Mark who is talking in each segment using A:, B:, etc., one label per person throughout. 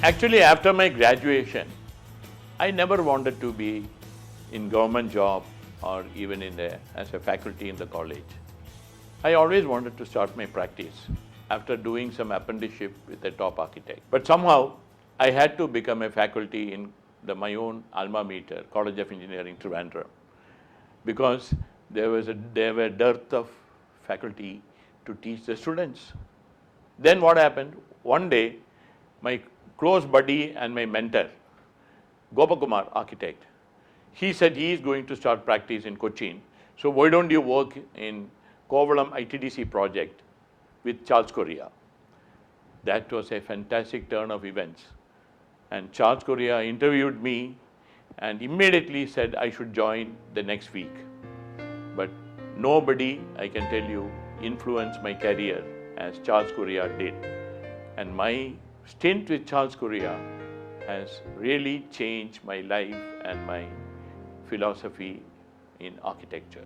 A: Actually, after my graduation, I never wanted to be in government job or even as a faculty in the college. I always wanted to start my practice after doing some apprenticeship with a top architect. But somehow, I had to become a faculty in my own alma mater, College of Engineering, Trivandrum, because there were dearth of faculty to teach the students. Then what happened? One day, my close buddy and my mentor, Gopakumar, architect, he said he is going to start practice in Cochin. So why don't you work in Kovalam ITDC project with Charles Correa? That was a fantastic turn of events. And Charles Correa interviewed me and immediately said I should join the next week. But nobody, I can tell you, influenced my career as Charles Correa did. And my stint with Charles Correa has really changed my life and my philosophy in architecture.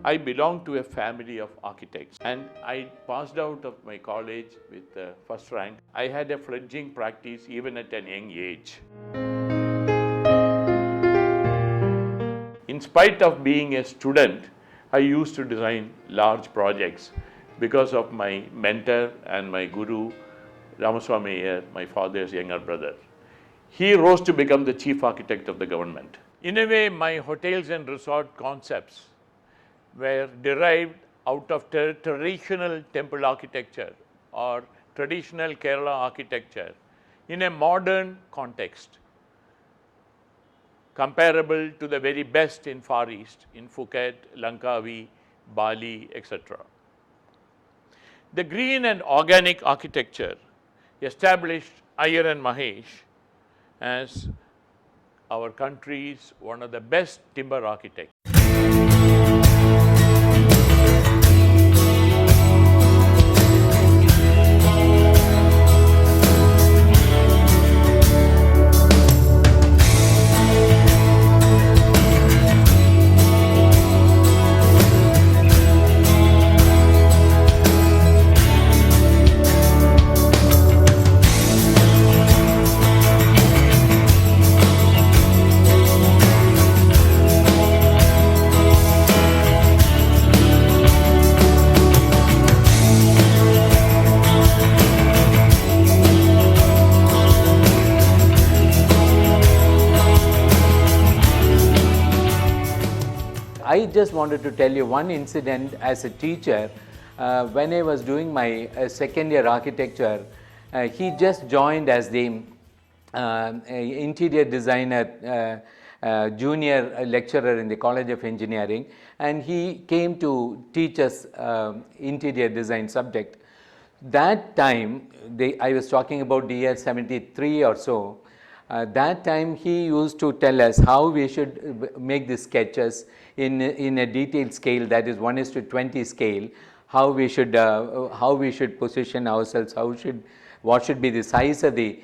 A: I belong to a family of architects and I passed out of my college with the first rank. I had a fledgling practice even at a young age. In spite of being a student, I used to design large projects because of my mentor and my guru, Ramaswamy Iyer, my father's younger brother. He rose to become the chief architect of the government. In a way, my hotels and resort concepts were derived out of traditional temple architecture or traditional Kerala architecture in a modern context, comparable to the very best in Far East, in Phuket, Langkawi, Bali, etc. The green and organic architecture established Iyer and Mahesh as our country's one of the best timber architects.
B: I just wanted to tell you one incident as a teacher. When I was doing my second year architecture, he just joined as the interior designer, junior lecturer in the College of Engineering, and he came to teach us interior design subject. That time, I was talking about the year 73 or so. That time he used to tell us how we should make the sketches in a detailed scale, that is 1:20 scale, how we should position ourselves, what should be the size of the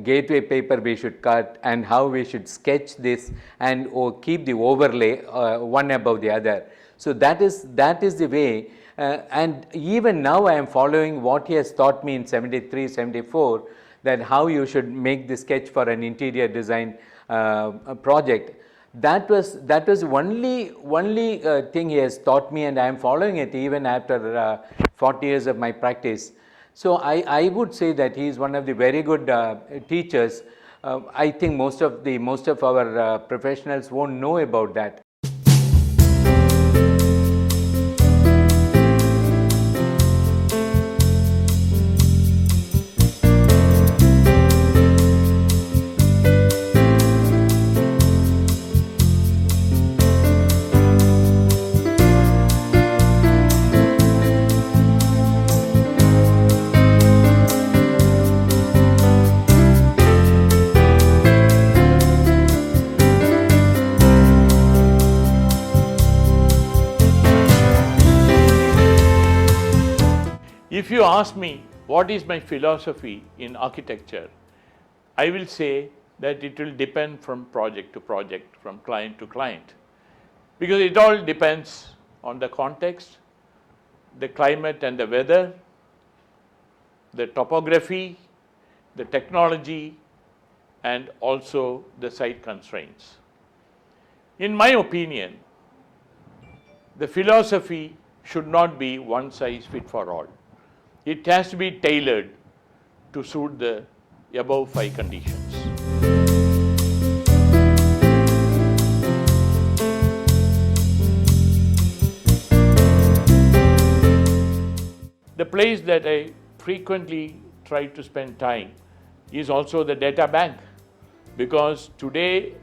B: gateway paper we should cut, and how we should sketch this and keep the overlay one above the other. So that is the way, and even now I am following what he has taught me in 73, 74, that how you should make the sketch for an interior design project. That was only thing he has taught me, and I am following it even after 40 years of my practice. So I would say that he is one of the very good teachers. I think most of our professionals won't know about that.
A: If you ask me what is my philosophy in architecture, I will say that it will depend from project to project, from client to client. because it all depends on the context, the climate and the weather, the topography, the technology, and also the site constraints. In my opinion, the philosophy should not be one size fit for all. It has to be tailored to suit the above 5 conditions. The place that I frequently try to spend time is also the data bank, because today,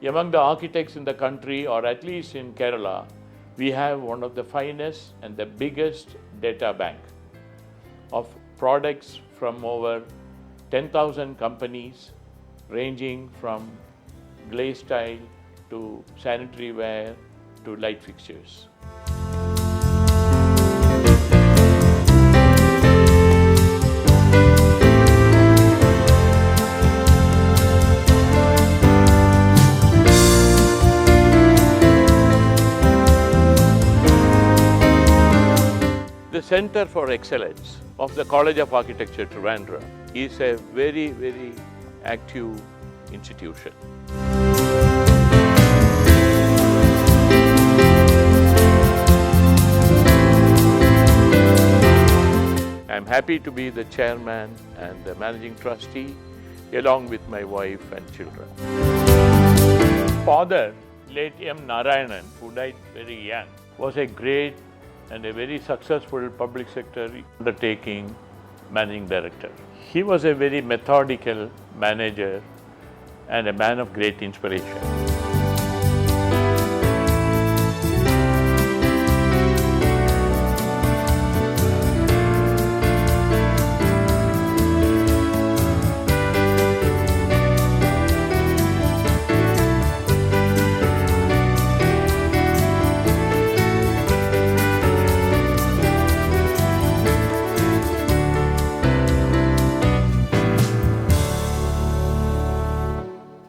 A: among the architects in the country, or at least in Kerala, we have one of the finest and the biggest data bank of products from over 10,000 companies, ranging from glaze tile to sanitary ware to light fixtures. The Center for Excellence of the College of Architecture, Trivandrum, is a very, very active institution. I'm happy to be the chairman and the managing trustee, along with my wife and children. Father, late M. Narayanan, who died very young, was a great and a very successful public sector undertaking managing director. He was a very methodical manager and a man of great inspiration.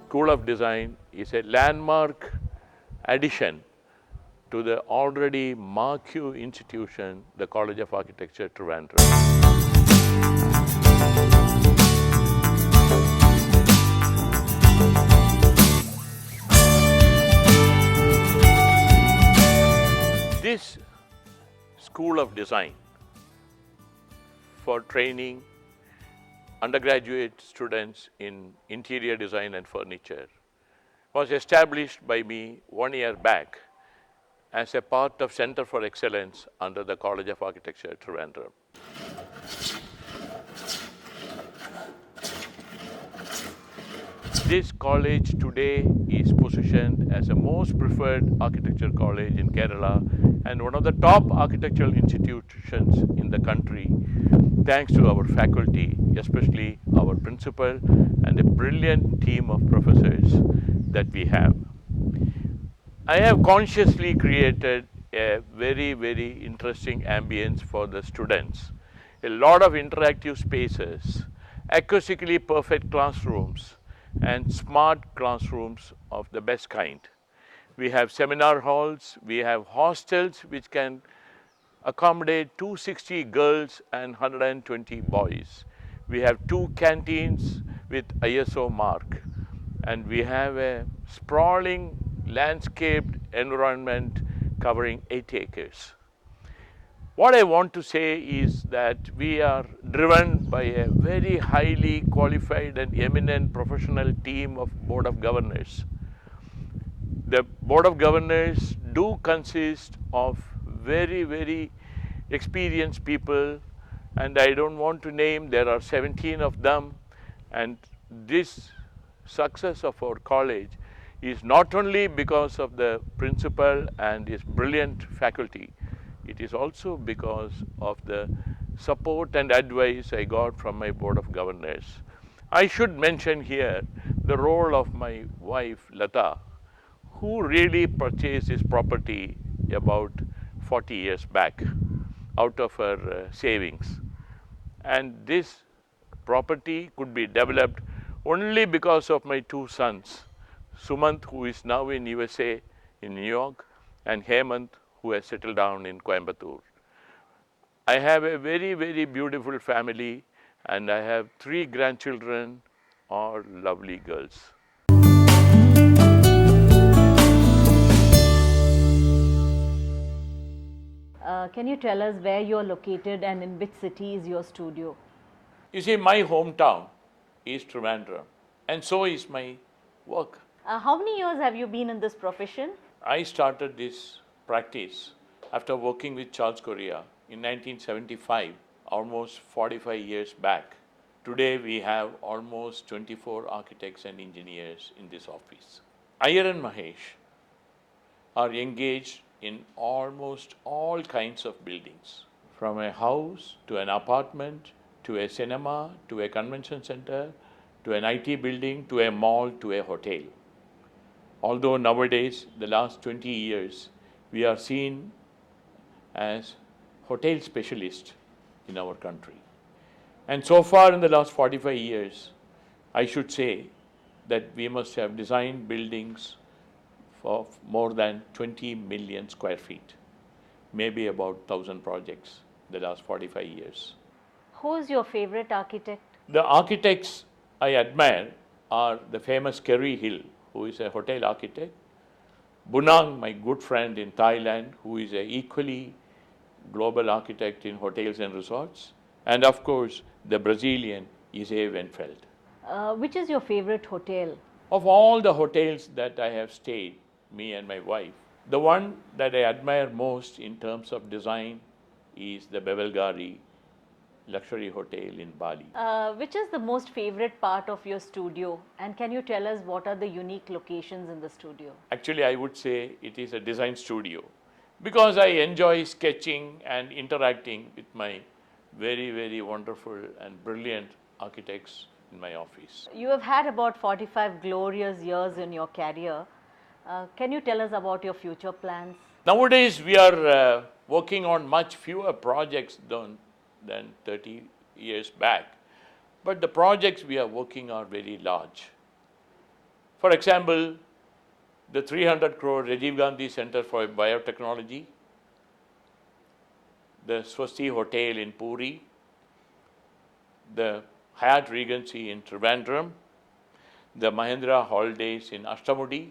A: School of Design is a landmark addition to the already marquee institution, the College of Architecture, Trivandrum. This School of Design for training undergraduate students in interior design and furniture was established by me 1 year back as a part of Center for Excellence under the College of Architecture, Trivandrum. This college today is positioned as the most preferred architecture college in Kerala and one of the top architectural institutions in the country, thanks to our faculty, especially our principal and a brilliant team of professors that we have. I have consciously created a very, very interesting ambience for the students. A lot of interactive spaces, acoustically perfect classrooms, and smart classrooms of the best kind. We have seminar halls, we have hostels which can accommodate 260 girls and 120 boys. We have 2 canteens with ISO mark, and we have a sprawling landscaped environment covering 8 acres. What I want to say is that we are driven by a very highly qualified and eminent professional team of Board of Governors. The Board of Governors do consist of very, very experienced people, and I don't want to name, there are 17 of them, and this success of our college is not only because of the principal and his brilliant faculty, it is also because of the support and advice I got from my Board of Governors. I should mention here the role of my wife, Lata, who really purchased this property about 40 years back out of her savings. And this property could be developed only because of my 2 sons, Sumant, who is now in USA, in New York, and Hemant, who has settled down in Coimbatore. I have a very, very beautiful family, and I have 3 grandchildren, all lovely girls.
C: Can you tell us where you're located and in which city is your studio?
A: You see, my hometown is Trivandrum, and so is my work.
C: How many years have you been in this profession?
A: I started this practice after working with Charles Correa in 1975, almost 45 years back. Today we have almost 24 architects and engineers in this office. Iyer and Mahesh are engaged in almost all kinds of buildings, from a house to an apartment to a cinema to a convention center to an IT building to a mall to a hotel. Although nowadays, the last 20 years, we are seen as hotel specialists in our country. And so far in the last 45 years, I should say that we must have designed buildings for more than 20 million square feet, maybe about 1,000 projects in the last 45 years.
C: Who's your favorite architect?
A: The architects I admire are the famous Kerry Hill, who is a hotel architect, Bunang, my good friend in Thailand, who is an equally global architect in hotels and resorts, and of course, the Brazilian Isaiah Wenfeld.
C: Which is your favorite hotel?
A: Of all the hotels that I have stayed, me and my wife, the one that I admire most in terms of design is the Bevelgari luxury hotel in Bali.
C: Which is the most favorite part of your studio? And can you tell us what are the unique locations in the studio?
A: Actually, I would say it is a design studio because I enjoy sketching and interacting with my very, very wonderful and brilliant architects in my office.
C: You have had about 45 glorious years in your career. Can you tell us about your future plans?
A: Nowadays, we are working on much fewer projects than 30 years back, but the projects we are working are very large. For example, the 300 crore Rajiv Gandhi Center for Biotechnology, the Swasti Hotel in Puri, the Hyatt Regency in Trivandrum, the Mahindra Holidays in Ashtamudi,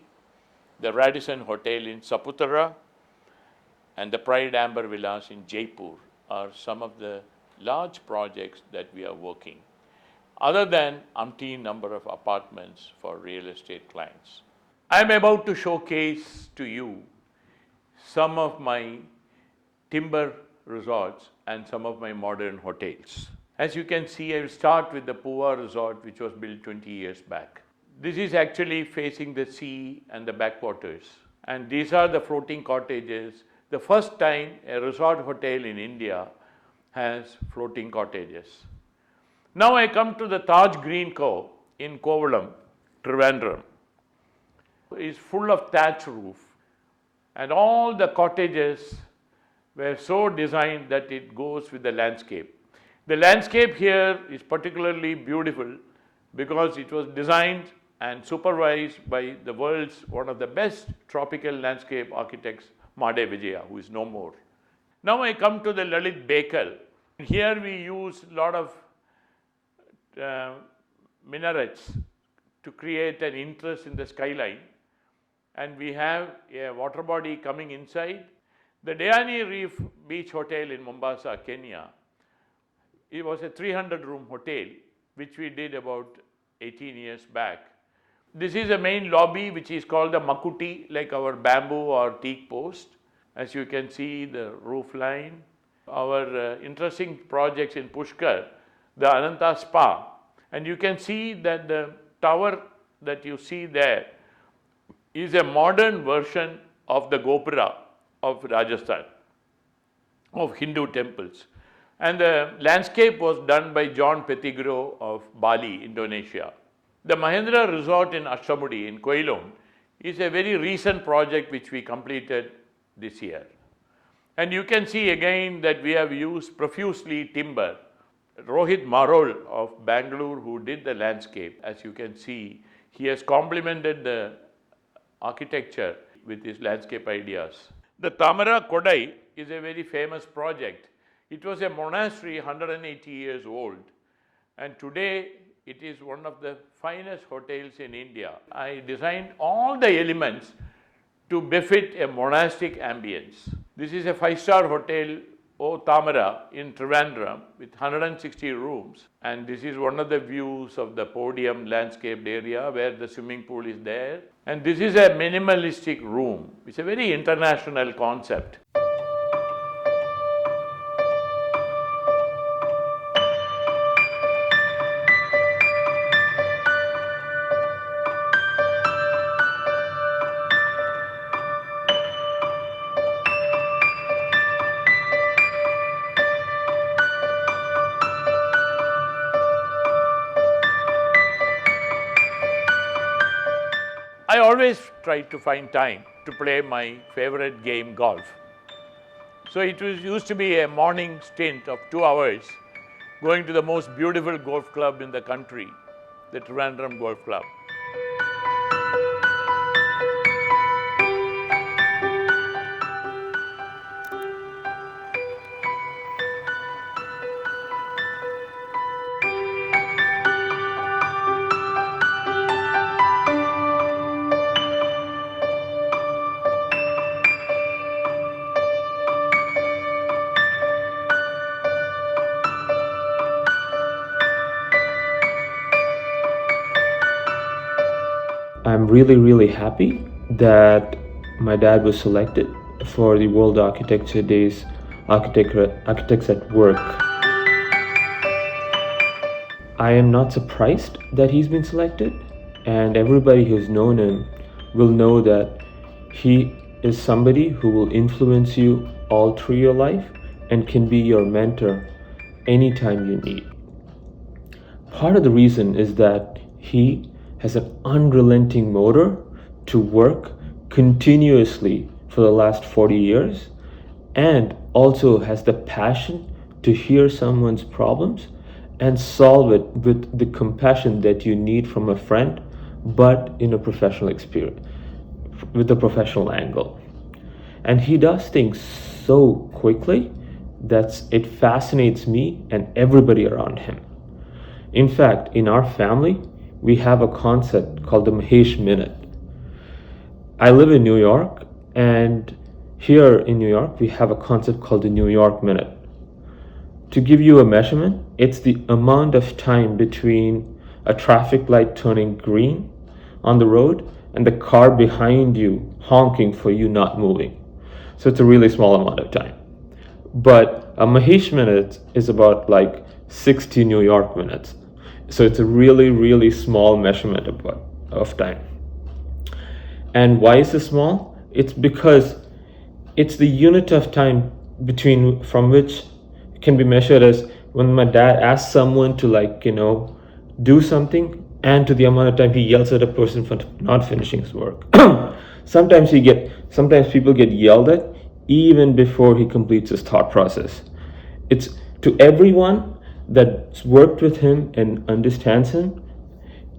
A: the Radisson Hotel in Saputara, and the Pride Amber Villas in Jaipur are some of the large projects that we are working, other than umpteen number of apartments for real estate clients. I am about to showcase to you some of my timber resorts and some of my modern hotels. As you can see, I will start with the Pua resort, which was built 20 years back. This is actually facing the sea and the backwaters, and these are the floating cottages. The first time a resort hotel in India has floating cottages. Now I come to the Taj Green Co. in Kovalam, Trivandrum. It's full of thatch roof, and all the cottages were so designed that it goes with the landscape. The landscape here is particularly beautiful because it was designed and supervised by the world's one of the best tropical landscape architects, Made Vijaya, who is no more. Now I come to the Lalit Bekal. Here we use a lot of minarets to create an interest in the skyline, and we have a water body coming inside. The Diani Reef Beach Hotel in Mombasa, Kenya, it was a 300-room hotel which we did about 18 years back. This is a main lobby which is called the Makuti, like our bamboo or teak post. As you can see, the roof line. Our interesting projects in Pushkar, the Ananta Spa, and you can see that the tower that you see there is a modern version of the Gopura of Rajasthan, of Hindu temples. And the landscape was done by John Pettigrew of Bali, Indonesia. The Mahindra Resort in Ashtamudi in Koilon is a very recent project which we completed this year. And you can see again that we have used profusely timber. Rohit Marol of Bangalore, who did the landscape, as you can see, he has complemented the architecture with his landscape ideas. The Tamara Kodai is a very famous project. It was a monastery 180 years old, and today it is one of the finest hotels in India. I designed all the elements to befit a monastic ambience. This is a five-star hotel, O Tamara, in Trivandrum with 160 rooms. And this is one of the views of the podium landscaped area where the swimming pool is there. And this is a minimalistic room. It's a very international concept. I always try to find time to play my favorite game, golf. So it used to be a morning stint of 2 hours going to the most beautiful golf club in the country, the Trivandrum Golf Club.
D: I'm really happy that my dad was selected for the World Architecture Days Architects at Work. I am not surprised that he's been selected, and everybody who's known him will know that he is somebody who will influence you all through your life and can be your mentor anytime you need. Part of the reason is that he has an unrelenting motor to work continuously for the last 40 years, and also has the passion to hear someone's problems and solve it with the compassion that you need from a friend, but in a professional experience, with a professional angle. And he does things so quickly that it fascinates me and everybody around him. In fact, in our family, we have a concept called the Mahesh Minute. I live in New York, and here in New York, we have a concept called the New York Minute. To give you a measurement, it's the amount of time between a traffic light turning green on the road and the car behind you honking for you not moving. So it's a really small amount of time. But a Mahesh Minute is about like 60 New York minutes. So it's a really small measurement of time. And why is it small? It's because it's the unit of time from which can be measured as when my dad asks someone to do something, and to the amount of time he yells at a person for not finishing his work. Sometimes people get yelled at even before he completes his thought process. It's to everyone that's worked with him and understands him,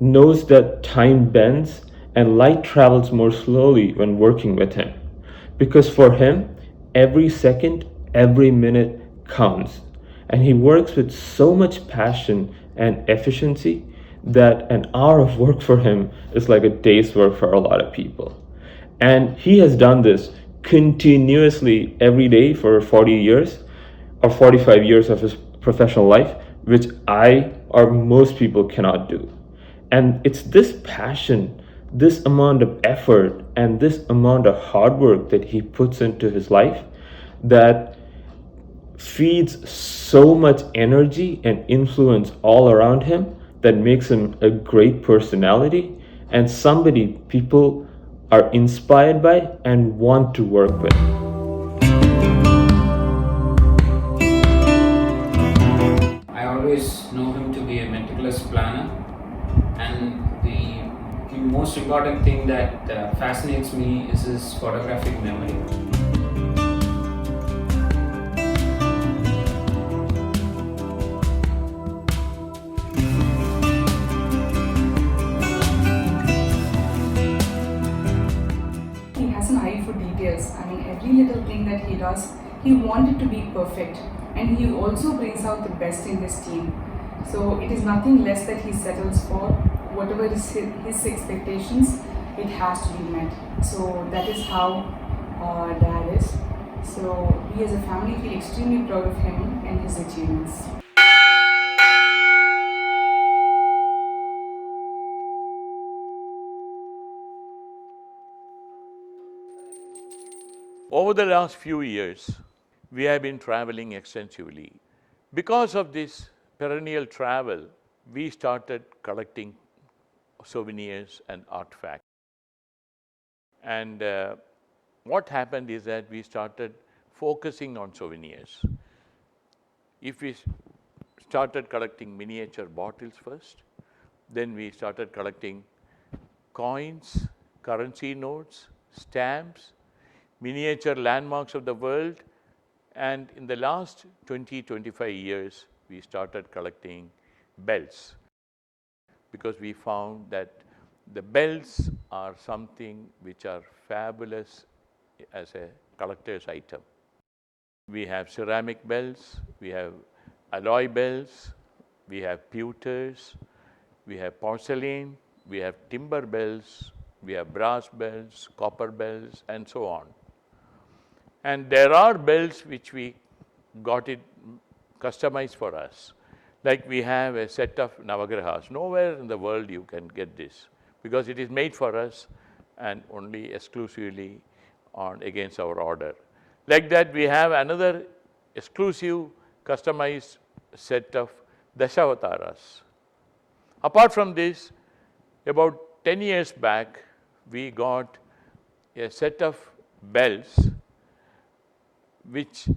D: knows that time bends and light travels more slowly when working with him. Because for him, every second, every minute counts. And he works with so much passion and efficiency that an hour of work for him is like a day's work for a lot of people. And he has done this continuously every day for 40 years or 45 years of his professional life, which I or most people cannot do. And it's this passion, this amount of effort, and this amount of hard work that he puts into his life that feeds so much energy and influence all around him that makes him a great personality and somebody people are inspired by and want to work with.
E: I always know him to be a meticulous planner, and the most important thing that fascinates me is his photographic memory.
F: He has an eye for details. I mean, every little us, he wanted to be perfect, and he also brings out the best in his team. So it is nothing less that he settles for. Whatever is his expectations, it has to be met. So that is how Dad is. So we as a family feel extremely proud of him and his achievements.
A: Over the last few years, we have been traveling extensively. Because of this perennial travel, we started collecting souvenirs and artifacts. And what happened is that we started focusing on souvenirs. If we started collecting miniature bottles first, then we started collecting coins, currency notes, stamps, miniature landmarks of the world, and in the last 20-25 years, we started collecting bells because we found that the bells are something which are fabulous as a collector's item. We have ceramic bells, we have alloy bells, we have pewters, we have porcelain, we have timber bells, we have brass bells, copper bells, and so on. And there are bells which we got it customized for us. Like we have a set of Navagrahas. Nowhere in the world you can get this because it is made for us and only exclusively on against our order. Like that, we have another exclusive customized set of Dashawataras. Apart from this, about 10 years back, we got a set of bells which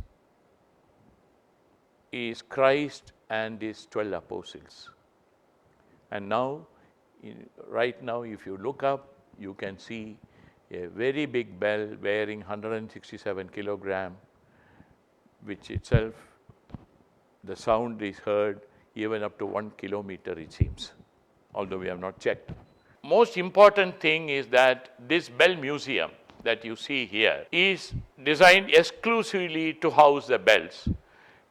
A: is Christ and his 12 apostles. And now, right now, if you look up, you can see a very big bell weighing 167 kilogram, which itself, the sound is heard even up to 1 kilometer, it seems, although we have not checked. Most important thing is that this bell museum that you see here is designed exclusively to house the bells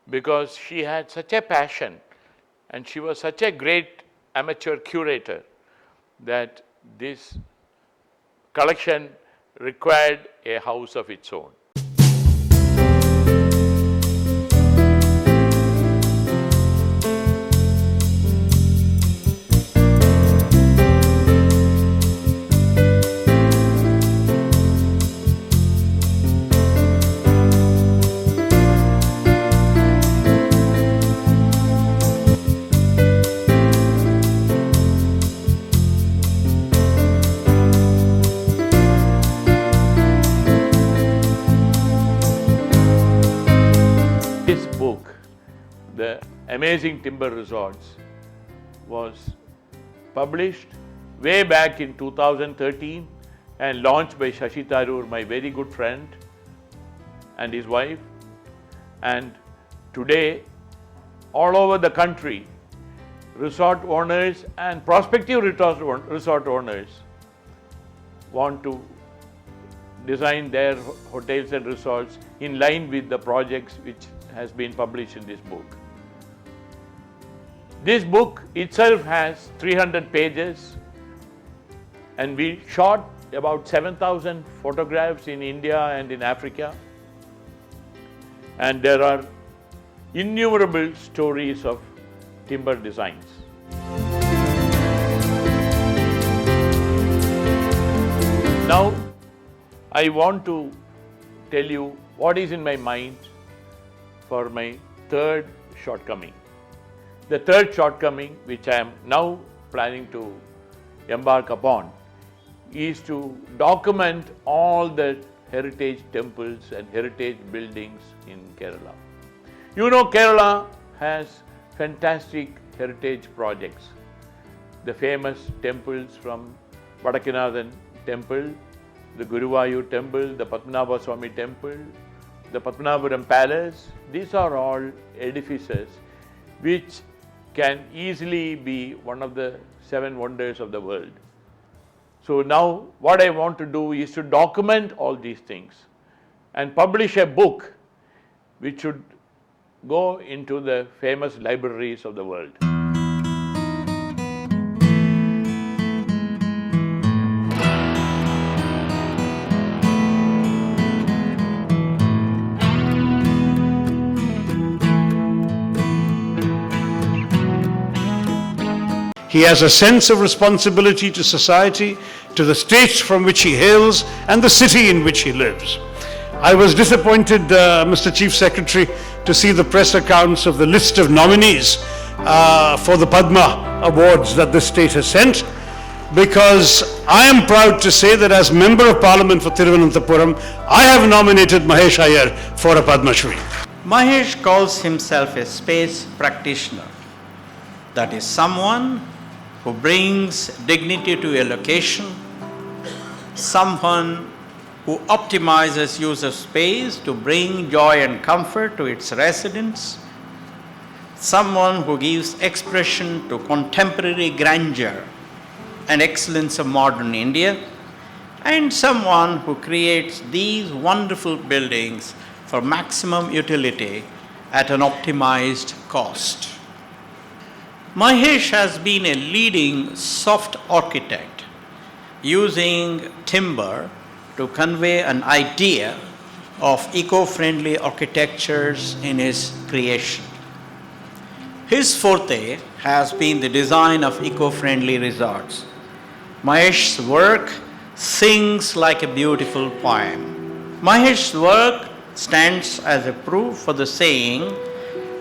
A: because she had such a passion and she was such a great amateur curator that this collection required a house of its own. This book, The Amazing Timber Resorts, was published way back in 2013 and launched by Shashi Tharoor, my very good friend, and his wife. And today, all over the country, resort owners and prospective resort owners want to design their hotels and resorts in line with the projects which has been published in this book. This book itself has 300 pages and we shot about 7,000 photographs in India and in Africa. And there are innumerable stories of timber designs. Now, I want to tell you what is in my mind for my third shortcoming. The third shortcoming, which I am now planning to embark upon, is to document all the heritage temples and heritage buildings in Kerala. You know, Kerala has fantastic heritage projects. The famous temples from Vadakinathan Temple, the Guruvayur Temple, the Padmanabha Swami Temple, the Padmanapuram Palace, these are all edifices which can easily be one of the 7 wonders of the world. So now what I want to do is to document all these things and publish a book which should go into the famous libraries of the world.
G: He has a sense of responsibility to society, to the state from which he hails, and the city in which he lives. I was disappointed, Mr. Chief Secretary, to see the press accounts of the list of nominees for the Padma Awards that this state has sent, because I am proud to say that as Member of Parliament for Thiruvananthapuram, I have nominated Mahesh Iyer for a Padma Shri.
H: Mahesh calls himself a space practitioner. That is someone who brings dignity to a location, someone who optimizes use of space to bring joy and comfort to its residents, someone who gives expression to contemporary grandeur and excellence of modern India, and someone who creates these wonderful buildings for maximum utility at an optimized cost. Mahesh has been a leading soft architect, using timber to convey an idea of eco-friendly architectures in his creation. His forte has been the design of eco-friendly resorts. Mahesh's work sings like a beautiful poem. Mahesh's work stands as a proof for the saying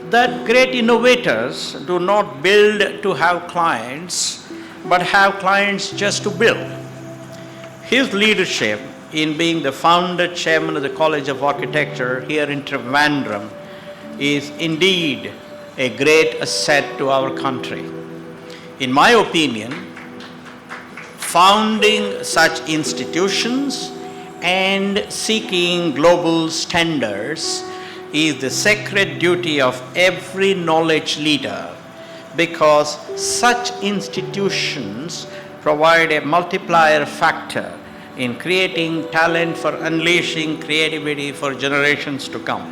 H: that great innovators do not build to have clients, but have clients just to build. His leadership in being the founder chairman of the College of Architecture here in Trivandrum is indeed a great asset to our country. In my opinion, founding such institutions and seeking global standards is the sacred duty of every knowledge leader, because such institutions provide a multiplier factor in creating talent for unleashing creativity for generations to come.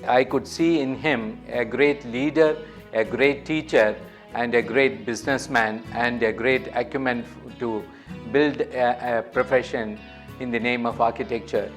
B: I could see in him a great leader, a great teacher, and a great businessman, and a great acumen to build a profession in the name of architecture.